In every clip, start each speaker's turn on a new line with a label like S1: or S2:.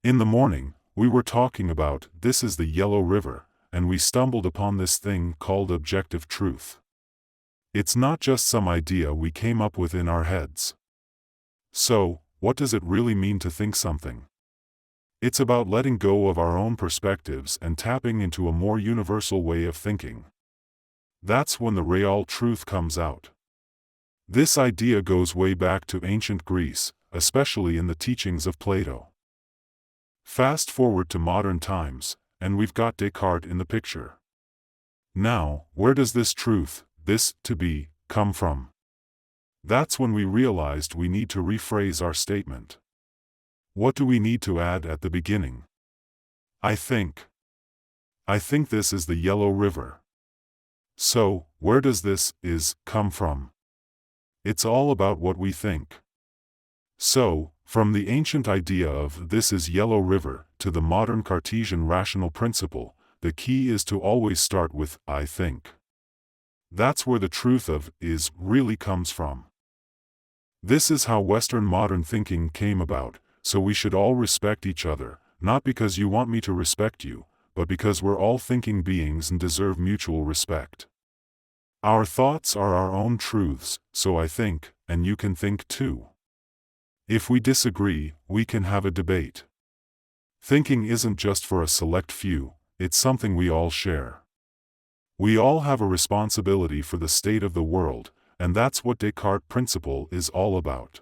S1: In the morning, we were talking about this is the Yellow River, and we stumbled upon this thing called objective truth. It's not just some idea we came up with in our heads. So, what does it really mean to think something? It's about letting go of our own perspectives and tapping into a more universal way of thinking. That's when the real truth comes out. This idea goes way back to ancient Greece, especially in the teachings of Plato. Fast forward to modern times, and we've got Descartes in the picture. Now, where does this truth, this to be, come from? That's when we realized we need to rephrase our statement. What do we need to add at the beginning? I think this is the Yellow River. So, where does this is come from? It's all about what we think. So, from the ancient idea of this is Yellow River to the modern Cartesian rational principle, the key is to always start with I think. That's where the truth of is really comes from. This is how Western modern thinking came about, so we should all respect each other, not because you want me to respect you, but because we're all thinking beings and deserve mutual respect. Our thoughts are our own truths, so I think, and you can think too. If we disagree, we can have a debate. Thinking isn't just for a select few, it's something we all share. We all have a responsibility for the state of the world, and that's what Descartes' principle is all about.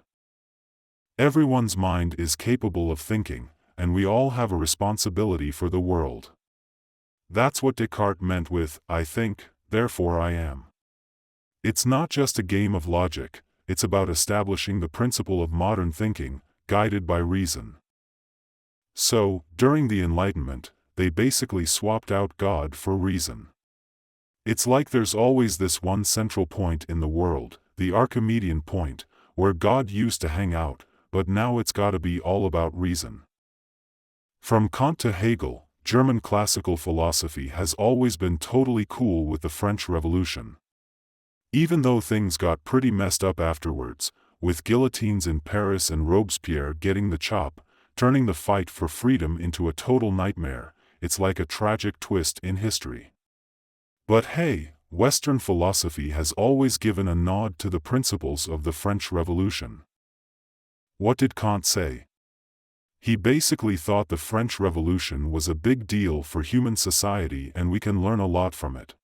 S1: Everyone's mind is capable of thinking, and we all have a responsibility for the world. That's what Descartes meant with, I think, therefore I am. It's not just a game of logic, it's about establishing the principle of modern thinking, guided by reason. So, during the Enlightenment, they basically swapped out God for reason. It's like there's always this one central point in the world, the Archimedean point, where God used to hang out, but now it's gotta be all about reason. From Kant to Hegel, German classical philosophy has always been totally cool with the French Revolution. Even though things got pretty messed up afterwards, with guillotines in Paris and Robespierre getting the chop, turning the fight for freedom into a total nightmare, it's like a tragic twist in history. But hey, Western philosophy has always given a nod to the principles of the French Revolution. What did Kant say? He basically thought the French Revolution was a big deal for human society and we can learn a lot from it.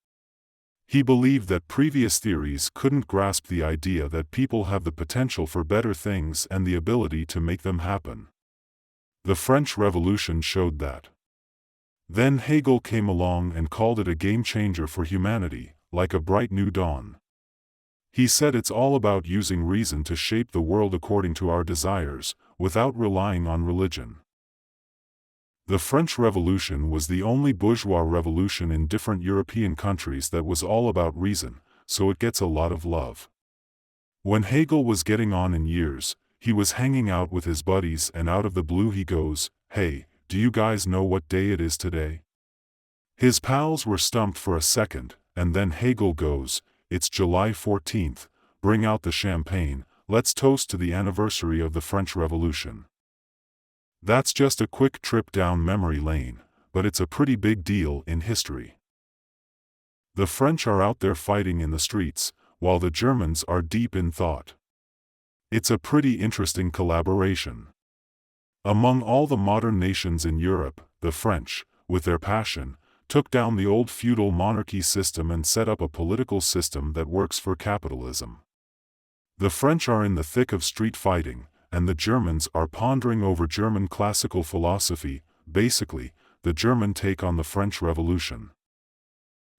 S1: He believed that previous theories couldn't grasp the idea that people have the potential for better things and the ability to make them happen. The French Revolution showed that. Then Hegel came along and called it a game changer for humanity, like a bright new dawn. He said it's all about using reason to shape the world according to our desires, without relying on religion. The French Revolution was the only bourgeois revolution in different European countries that was all about reason, so it gets a lot of love. When Hegel was getting on in years, he was hanging out with his buddies and out of the blue he goes, "Hey, do you guys know what day it is today?" His pals were stumped for a second, and then Hegel goes, "It's July 14th, bring out the champagne, let's toast to the anniversary of the French Revolution." That's just a quick trip down memory lane, but it's a pretty big deal in history. The French are out there fighting in the streets, while the Germans are deep in thought. It's a pretty interesting collaboration. Among all the modern nations in Europe, the French, with their passion, took down the old feudal monarchy system and set up a political system that works for capitalism. The French are in the thick of street fighting, and the Germans are pondering over German classical philosophy, basically, the German take on the French Revolution.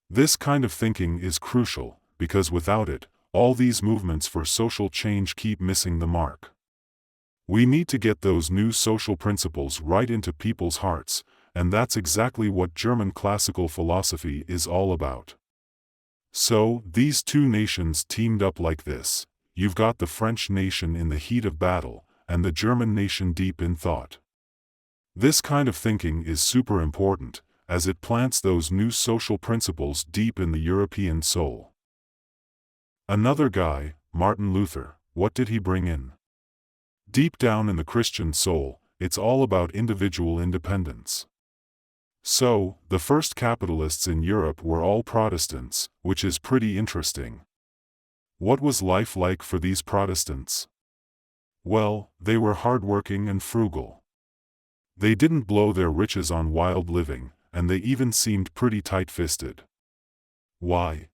S1: This kind of thinking is crucial, because without it, all these movements for social change keep missing the mark. We need to get those new social principles right into people's hearts, and that's exactly what German classical philosophy is all about. So, these two nations teamed up like this. You've got the French nation in the heat of battle, and the German nation deep in thought. This kind of thinking is super important, as it plants those new social principles deep in the European soul. Another guy, Martin Luther, what did he bring in? Deep down in the Christian soul, it's all about individual independence. So, the first capitalists in Europe were all Protestants, which is pretty interesting. What was life like for these Protestants? Well, they were hardworking and frugal. They didn't blow their riches on wild living, and they even seemed pretty tight-fisted. Why?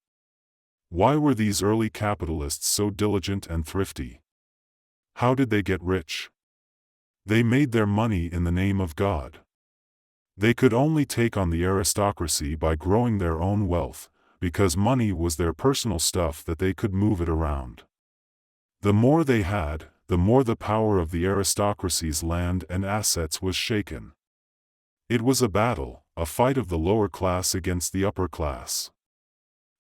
S1: Why were these early capitalists so diligent and thrifty? How did they get rich? They made their money in the name of God. They could only take on the aristocracy by growing their own wealth, because money was their personal stuff that they could move it around. The more they had, the more the power of the aristocracy's land and assets was shaken. It was a battle, a fight of the lower class against the upper class.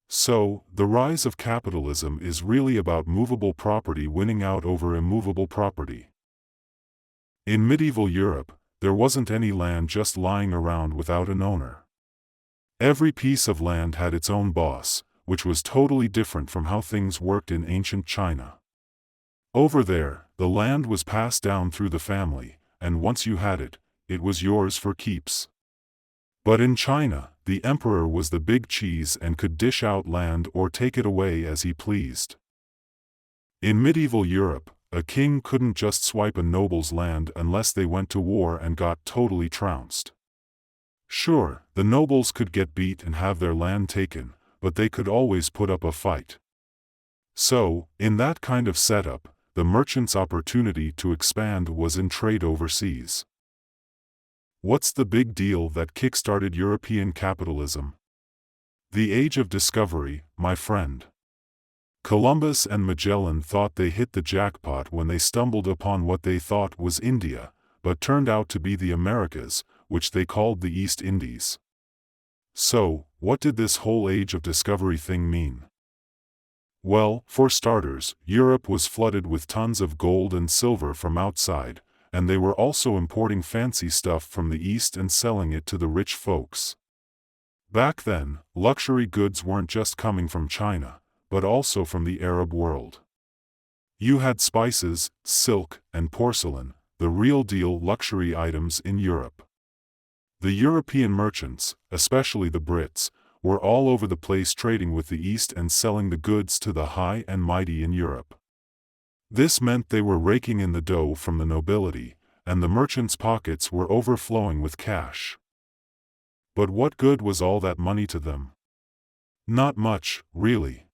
S1: So, the rise of capitalism is really about movable property winning out over immovable property. In medieval Europe, there wasn't any land just lying around without an owner. Every piece of land had its own boss, which was totally different from how things worked in ancient China. Over there, the land was passed down through the family, and once you had it, it was yours for keeps. But in China, the emperor was the big cheese and could dish out land or take it away as he pleased. In medieval Europe, a king couldn't just swipe a noble's land unless they went to war and got totally trounced. Sure, the nobles could get beat and have their land taken, but they could always put up a fight. So, in that kind of setup, the merchant's opportunity to expand was in trade overseas. What's the big deal that kick-started European capitalism? The Age of Discovery, my friend. Columbus and Magellan thought they hit the jackpot when they stumbled upon what they thought was India, but turned out to be the Americas, which they called the East Indies. So, what did this whole Age of Discovery thing mean? Well, for starters, Europe was flooded with tons of gold and silver from outside, and they were also importing fancy stuff from the East and selling it to the rich folks. Back then, luxury goods weren't just coming from China, but also from the Arab world. You had spices, silk, and porcelain, the real deal luxury items in Europe. The European merchants, especially the Brits, were all over the place trading with the East and selling the goods to the high and mighty in Europe. This meant they were raking in the dough from the nobility, and the merchants' pockets were overflowing with cash. But what good was all that money to them? Not much, really.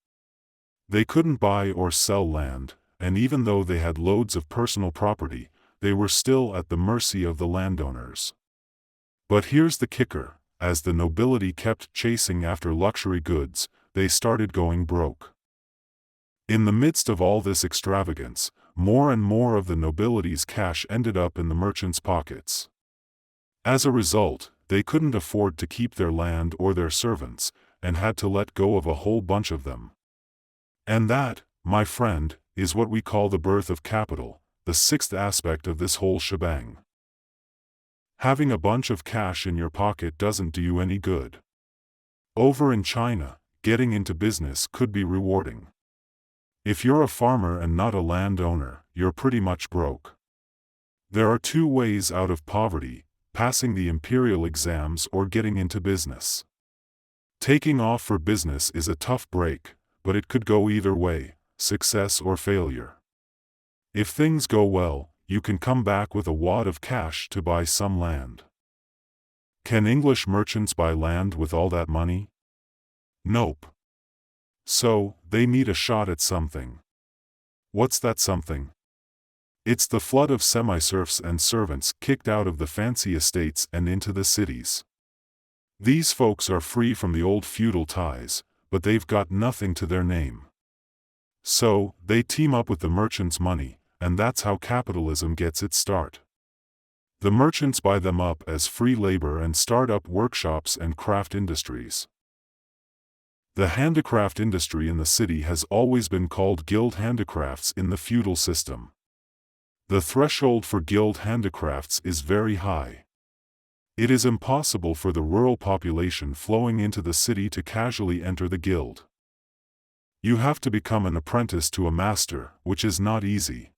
S1: They couldn't buy or sell land, and even though they had loads of personal property, they were still at the mercy of the landowners. But here's the kicker: as the nobility kept chasing after luxury goods, they started going broke. In the midst of all this extravagance, more and more of the nobility's cash ended up in the merchants' pockets. As a result, they couldn't afford to keep their land or their servants, and had to let go of a whole bunch of them. And that, my friend, is what we call the birth of capital, the sixth aspect of this whole shebang. Having a bunch of cash in your pocket doesn't do you any good. Over in China, getting into business could be rewarding. If you're a farmer and not a landowner, you're pretty much broke. There are two ways out of poverty: passing the imperial exams or getting into business. Taking off for business is a tough break, but it could go either way, success or failure. If things go well, you can come back with a wad of cash to buy some land. Can English merchants buy land with all that money? Nope. So, they need a shot at something. What's that something? It's the flood of semi-serfs and servants kicked out of the fancy estates and into the cities. These folks are free from the old feudal ties, but they've got nothing to their name. So, they team up with the merchants' money, and that's how capitalism gets its start. The merchants buy them up as free labor and start up workshops and craft industries. The handicraft industry in the city has always been called guild handicrafts in the feudal system. The threshold for guild handicrafts is very high. It is impossible for the rural population flowing into the city to casually enter the guild. You have to become an apprentice to a master, which is not easy.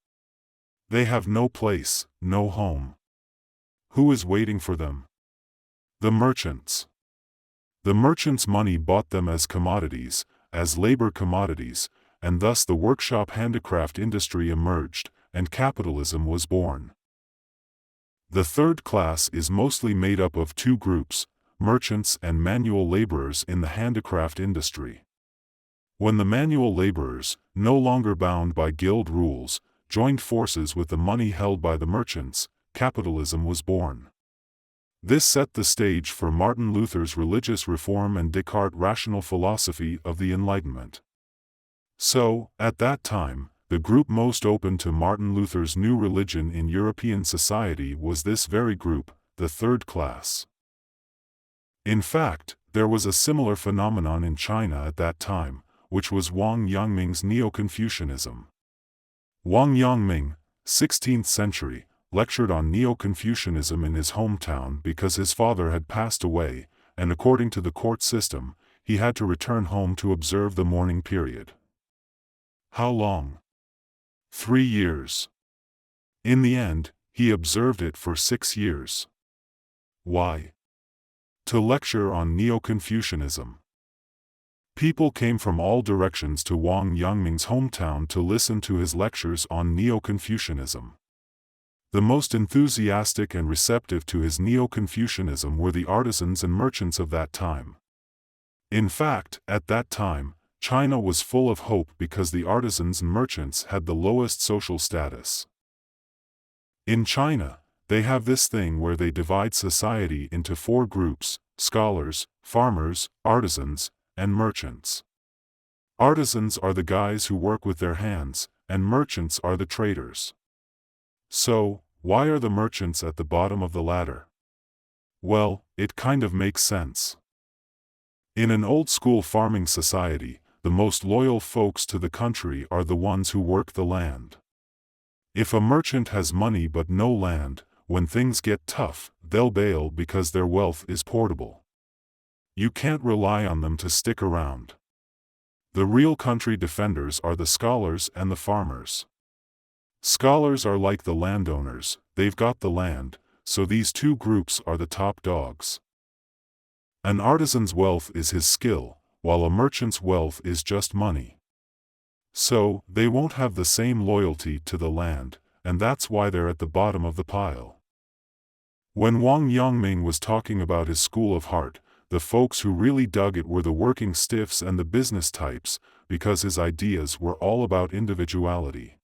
S1: They have no place, no home. Who is waiting for them? The merchants. The merchants' money bought them as commodities, as labor commodities, and thus the workshop handicraft industry emerged, and capitalism was born. The third class is mostly made up of two groups, merchants and manual laborers in the handicraft industry. When the manual laborers, no longer bound by guild rules, joined forces with the money held by the merchants, capitalism was born. This set the stage for Martin Luther's religious reform and Descartes' rational philosophy of the Enlightenment. So, at that time, the group most open to Martin Luther's new religion in European society was this very group, the third class. In fact, there was a similar phenomenon in China at that time, which was Wang Yangming's Neo-Confucianism. Wang Yangming, 16th century, lectured on Neo-Confucianism in his hometown because his father had passed away, and according to the court system, he had to return home to observe the mourning period. How long? 3 years. In the end, he observed it for 6 years. Why? To lecture on Neo-Confucianism. People came from all directions to Wang Yangming's hometown to listen to his lectures on Neo-Confucianism. The most enthusiastic and receptive to his Neo-Confucianism were the artisans and merchants of that time. In fact, at that time, China was full of hope because the artisans and merchants had the lowest social status. In China, they have this thing where they divide society into 4 groups: scholars, farmers, artisans, and merchants. Artisans are the guys who work with their hands, and merchants are the traders. So, why are the merchants at the bottom of the ladder? Well, it kind of makes sense. In an old-school farming society, the most loyal folks to the country are the ones who work the land. If a merchant has money but no land, when things get tough, they'll bail because their wealth is portable. You can't rely on them to stick around. The real country defenders are the scholars and the farmers. Scholars are like the landowners, they've got the land, so these two groups are the top dogs. An artisan's wealth is his skill, while a merchant's wealth is just money. So, they won't have the same loyalty to the land, and that's why they're at the bottom of the pile. When Wang Yangming was talking about his school of heart, the folks who really dug it were the working stiffs and the business types, because his ideas were all about individuality.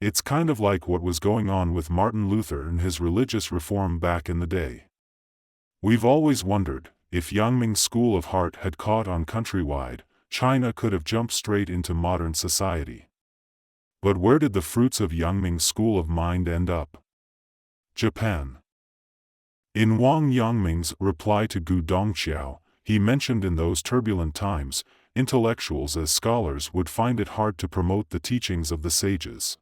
S1: It's kind of like what was going on with Martin Luther and his religious reform back in the day. We've always wondered, if Yangming's school of heart had caught on countrywide, China could have jumped straight into modern society. But where did the fruits of Yangming's school of mind end up? Japan. In Wang Yangming's reply to Gu Dongqiao, he mentioned in those turbulent times, intellectuals as scholars would find it hard to promote the teachings of the sages.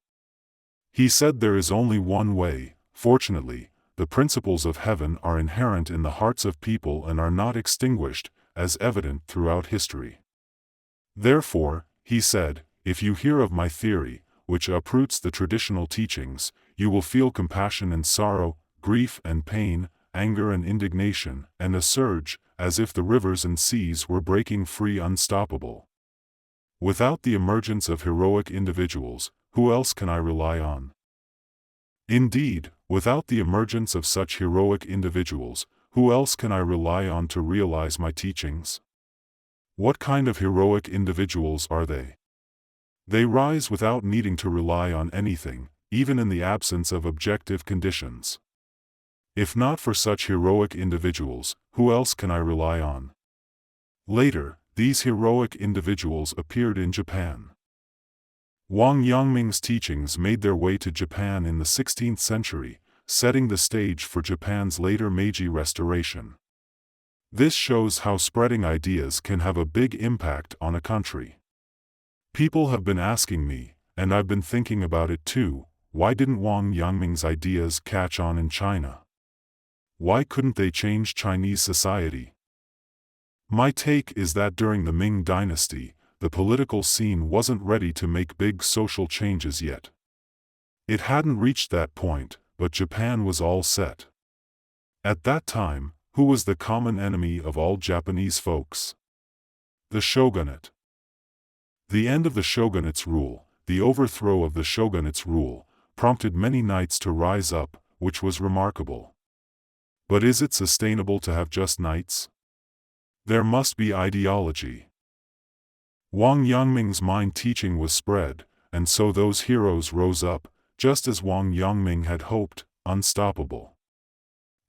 S1: He said there is only one way. Fortunately, the principles of heaven are inherent in the hearts of people and are not extinguished, as evident throughout history. Therefore, he said, if you hear of my theory, which uproots the traditional teachings, you will feel compassion and sorrow, grief and pain, anger and indignation, and a surge, as if the rivers and seas were breaking free unstoppable. Without the emergence of heroic individuals, who else can I rely on? Indeed, without the emergence of such heroic individuals, who else can I rely on to realize my teachings? What kind of heroic individuals are they? They rise without needing to rely on anything, even in the absence of objective conditions. If not for such heroic individuals, who else can I rely on? Later, these heroic individuals appeared in Japan. Wang Yangming's teachings made their way to Japan in the 16th century, setting the stage for Japan's later Meiji Restoration. This shows how spreading ideas can have a big impact on a country. People have been asking me, and I've been thinking about it too, why didn't Wang Yangming's ideas catch on in China? Why couldn't they change Chinese society? My take is that during the Ming Dynasty, the political scene wasn't ready to make big social changes yet. It hadn't reached that point, but Japan was all set. At that time, who was the common enemy of all Japanese folks? The shogunate. The end of the shogunate's rule, the overthrow of the shogunate's rule, prompted many knights to rise up, which was remarkable. But is it sustainable to have just knights? There must be ideology. Wang Yangming's mind teaching was spread, and so those heroes rose up, just as Wang Yangming had hoped, unstoppable.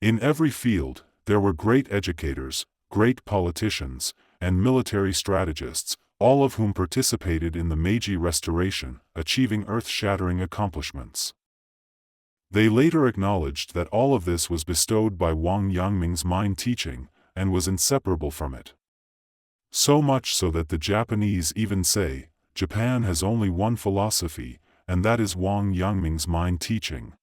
S1: In every field, there were great educators, great politicians, and military strategists, all of whom participated in the Meiji Restoration, achieving earth-shattering accomplishments. They later acknowledged that all of this was bestowed by Wang Yangming's mind teaching, and was inseparable from it. So much so that the Japanese even say, Japan has only one philosophy, and that is Wang Yangming's mind teaching.